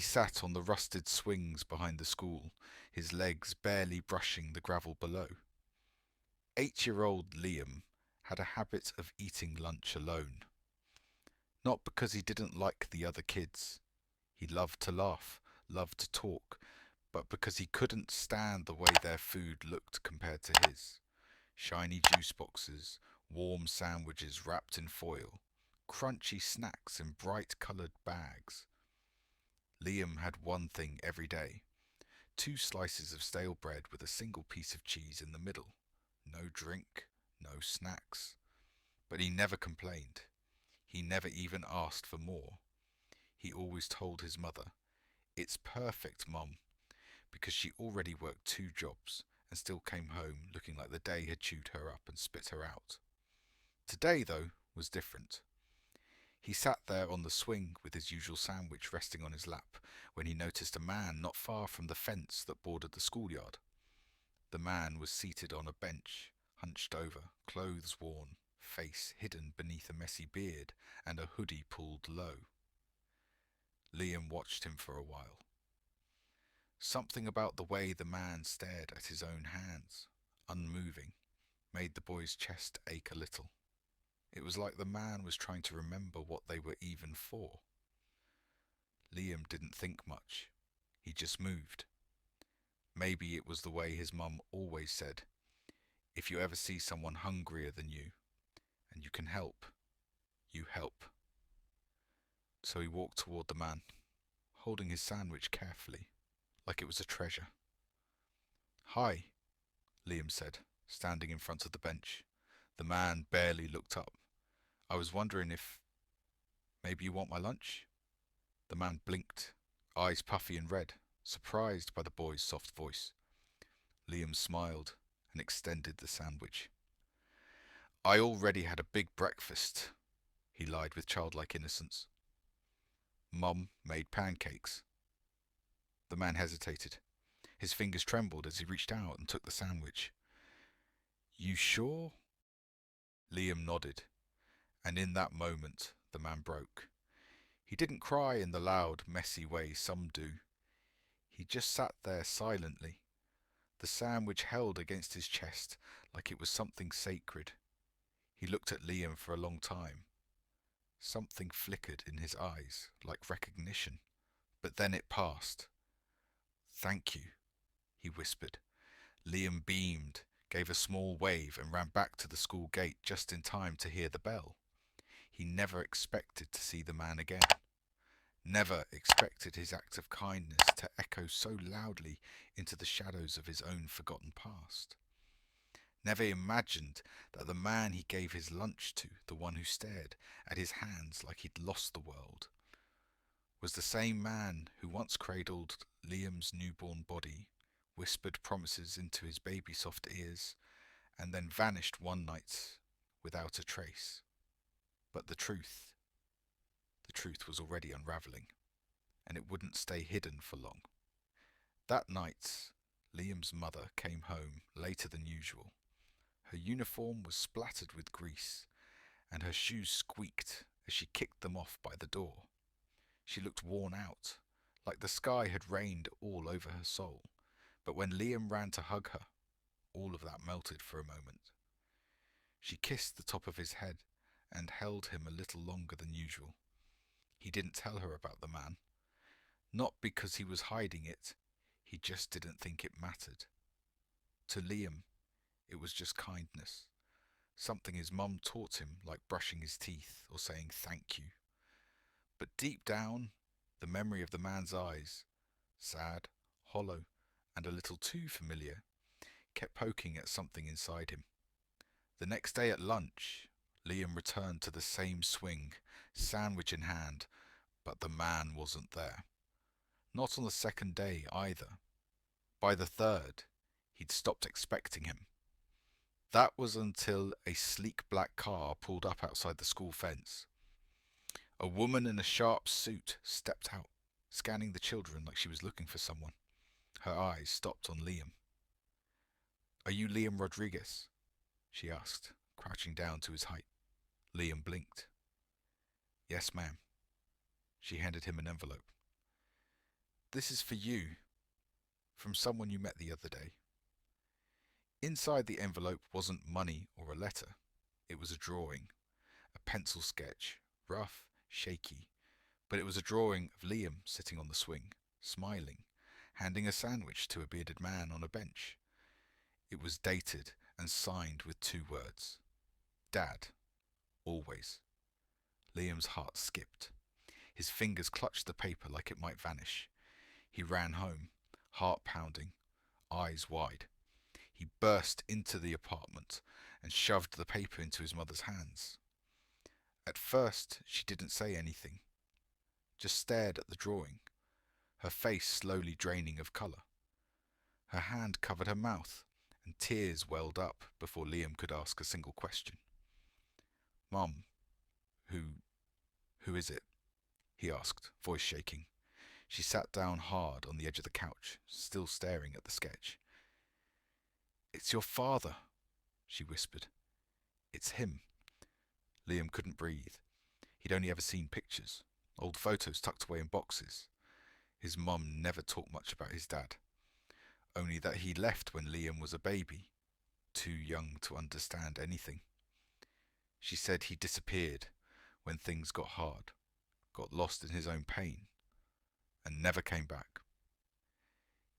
sat on the rusted swings behind the school, his legs barely brushing the gravel below. 8-year-old Liam had a habit of eating lunch alone. Not because he didn't like the other kids. He loved to laugh, loved to talk, but because he couldn't stand the way their food looked compared to his. Shiny juice boxes, warm sandwiches wrapped in foil, crunchy snacks in bright-coloured bags. Liam had one thing every day: 2 slices of stale bread with a single piece of cheese in the middle. No drink, no snacks. But he never complained. He never even asked for more. He always told his mother, "It's perfect, Mum," because she already worked 2 jobs and still came home looking like the day had chewed her up and spit her out. Today, though, was different. He sat there on the swing with his usual sandwich resting on his lap when he noticed a man not far from the fence that bordered the schoolyard. The man was seated on a bench, hunched over, clothes worn, face hidden beneath a messy beard and a hoodie pulled low. Liam watched him for a while. Something about the way the man stared at his own hands, unmoving, made the boy's chest ache a little. It was like the man was trying to remember what they were even for. Liam didn't think much. He just moved. Maybe it was the way his mum always said, "If you ever see someone hungrier than you, and you can help, you help." So he walked toward the man, holding his sandwich carefully, like it was a treasure. "Hi," Liam said, standing in front of the bench. The man barely looked up. "I was wondering if maybe you want my lunch?" The man blinked, eyes puffy and red, surprised by the boy's soft voice. Liam smiled and extended the sandwich. "I already had a big breakfast," he lied with childlike innocence. "Mum made pancakes." The man hesitated. His fingers trembled as he reached out and took the sandwich. "You sure?" Liam nodded, and in that moment the man broke. He didn't cry in the loud, messy way some do. He just sat there silently, the sandwich held against his chest like it was something sacred. He looked at Liam for a long time. Something flickered in his eyes, like recognition, but then it passed. "Thank you," he whispered. Liam beamed, gave a small wave, and ran back to the school gate just in time to hear the bell. He never expected to see the man again. Never expected his act of kindness to echo so loudly into the shadows of his own forgotten past. Never imagined that the man he gave his lunch to, the one who stared at his hands like he'd lost the world, was the same man who once cradled Liam's newborn body, whispered promises into his baby-soft ears, and then vanished one night without a trace. But the truth was already unravelling, and it wouldn't stay hidden for long. That night, Liam's mother came home later than usual. Her uniform was splattered with grease, and her shoes squeaked as she kicked them off by the door. She looked worn out, like the sky had rained all over her soul, but when Liam ran to hug her, all of that melted for a moment. She kissed the top of his head and held him a little longer than usual. He didn't tell her about the man. Not because he was hiding it, he just didn't think it mattered. To Liam, it was just kindness, something his mum taught him, like brushing his teeth or saying thank you. But deep down, the memory of the man's eyes, sad, hollow, and a little too familiar, kept poking at something inside him. The next day at lunch, Liam returned to the same swing, sandwich in hand, but the man wasn't there. Not on the second day either. By the third, he'd stopped expecting him. That was until a sleek black car pulled up outside the school fence. A woman in a sharp suit stepped out, scanning the children like she was looking for someone. Her eyes stopped on Liam. "Are you Liam Rodriguez?" she asked, crouching down to his height. Liam blinked. "Yes, ma'am." She handed him an envelope. This is for you, from someone you met the other day. Inside the envelope wasn't money or a letter. It was a drawing, a pencil sketch, rough, shaky, but it was a drawing of Liam sitting on the swing, smiling, handing a sandwich to a bearded man on a bench. It was dated and signed with 2 words. Dad, always. Liam's heart skipped. His fingers clutched the paper like it might vanish. He ran home, heart pounding, eyes wide. He burst into the apartment and shoved the paper into his mother's hands. At first, she didn't say anything, just stared at the drawing, her face slowly draining of colour. Her hand covered her mouth, and tears welled up before Liam could ask a single question. Mum, who is it? He asked, voice shaking. She sat down hard on the edge of the couch, still staring at the sketch. It's your father, she whispered. It's him. Liam couldn't breathe. He'd only ever seen pictures, old photos tucked away in boxes. His mum never talked much about his dad, only that he left when Liam was a baby, too young to understand anything. She said he disappeared when things got hard, got lost in his own pain, and never came back.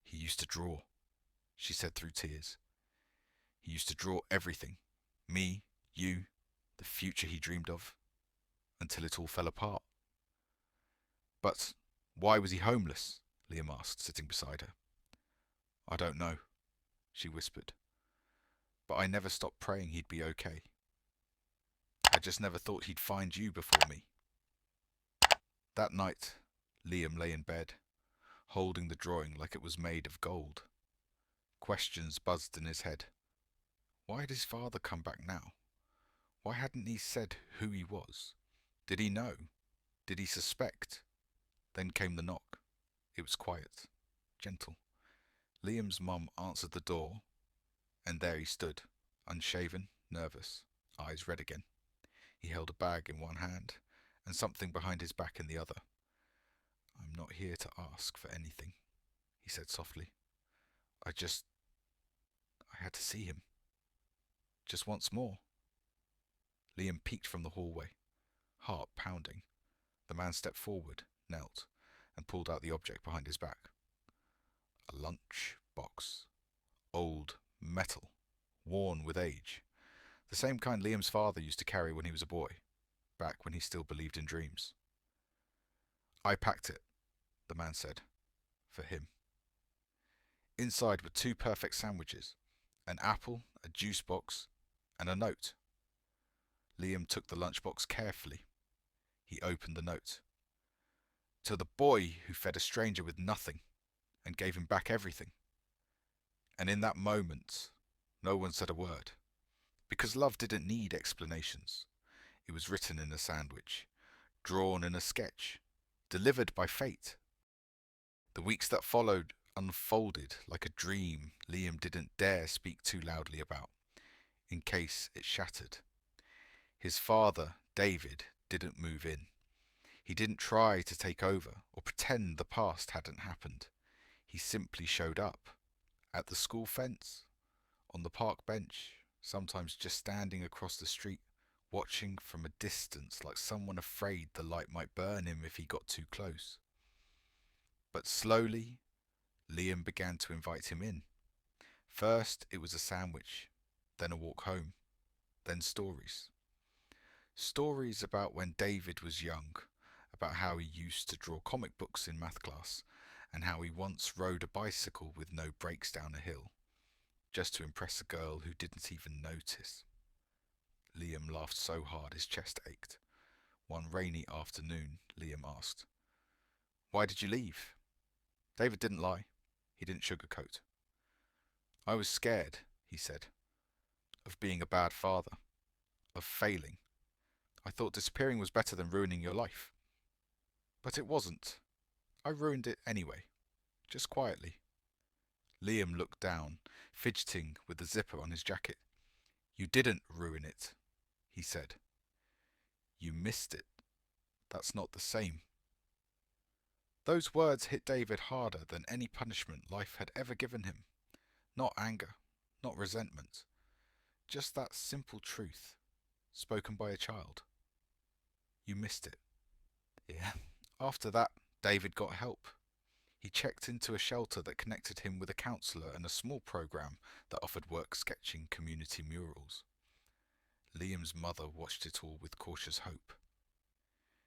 He used to draw, she said through tears. He used to draw everything, me, you, the future he dreamed of, until it all fell apart. But why was he homeless? Liam asked, sitting beside her. I don't know, she whispered. But I never stopped praying he'd be okay. I just never thought he'd find you before me. That night, Liam lay in bed, holding the drawing like it was made of gold. Questions buzzed in his head. Why had his father come back now? Why hadn't he said who he was? Did he know? Did he suspect? Then came the knock. It was quiet, gentle. Liam's mum answered the door, and there he stood, unshaven, nervous, eyes red again. He held a bag in one hand, and something behind his back in the other. I'm not here to ask for anything, he said softly. I had to see him. Just once more. Liam peeked from the hallway, heart pounding. The man stepped forward, knelt, and pulled out the object behind his back. A lunch box. Old, metal, worn with age. The same kind Liam's father used to carry when he was a boy, back when he still believed in dreams. I packed it, the man said, for him. Inside were 2 perfect sandwiches, an apple, a juice box, and a note. Liam took the lunchbox carefully. He opened the note. To the boy who fed a stranger with nothing and gave him back everything. And in that moment, no one said a word. Because love didn't need explanations. It was written in a sandwich, drawn in a sketch, delivered by fate. The weeks that followed unfolded like a dream Liam didn't dare speak too loudly about, in case it shattered. His father, David, didn't move in. He didn't try to take over or pretend the past hadn't happened. He simply showed up, at the school fence, on the park bench, sometimes just standing across the street, watching from a distance like someone afraid the light might burn him if he got too close. But slowly, Liam began to invite him in. First it was a sandwich, then a walk home, then stories. Stories about when David was young, about how he used to draw comic books in math class, and how he once rode a bicycle with no brakes down a hill, just to impress a girl who didn't even notice. Liam laughed so hard his chest ached. One rainy afternoon, Liam asked, Why did you leave? David didn't lie. He didn't sugarcoat. I was scared, he said, of being a bad father, of failing. I thought disappearing was better than ruining your life. But it wasn't. I ruined it anyway, just quietly. Liam looked down, fidgeting with the zipper on his jacket. You didn't ruin it, he said. You missed it. That's not the same. Those words hit David harder than any punishment life had ever given him. Not anger, not resentment, just that simple truth, spoken by a child. You missed it. Yeah. After that, David got help. He checked into a shelter that connected him with a counsellor and a small program that offered work sketching community murals. Liam's mother watched it all with cautious hope.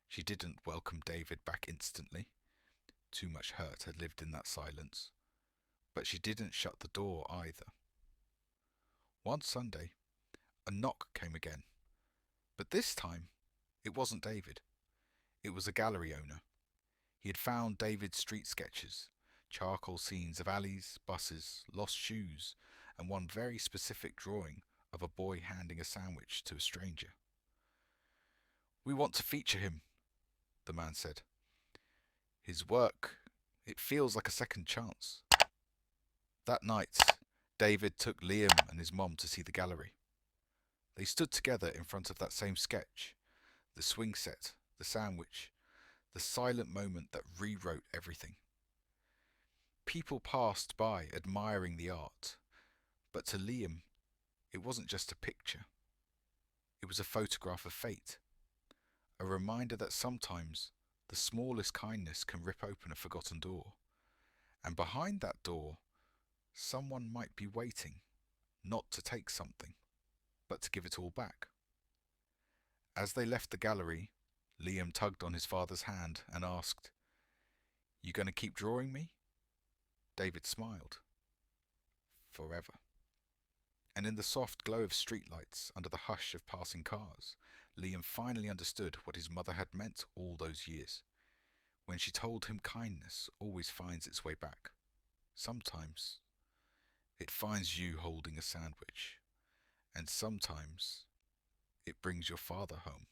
She didn't welcome David back instantly. Too much hurt had lived in that silence. But she didn't shut the door either. One Sunday, a knock came again. But this time, it wasn't David. It was a gallery owner. He had found David's street sketches, charcoal scenes of alleys, buses, lost shoes, and one very specific drawing of a boy handing a sandwich to a stranger. "We want to feature him," the man said. "His work, it feels like a second chance." That night, David took Liam and his mom to see the gallery. They stood together in front of that same sketch, the swing set, the sandwich, the silent moment that rewrote everything. People passed by admiring the art, but to Liam, it wasn't just a picture. It was a photograph of fate, a reminder that sometimes the smallest kindness can rip open a forgotten door, and behind that door, someone might be waiting, not to take something, but to give it all back. As they left the gallery, Liam tugged on his father's hand and asked, "You going to keep drawing me?" David smiled. "Forever." And in the soft glow of streetlights, under the hush of passing cars, Liam finally understood what his mother had meant all those years. When she told him kindness always finds its way back. Sometimes it finds you holding a sandwich, and sometimes it brings your father home.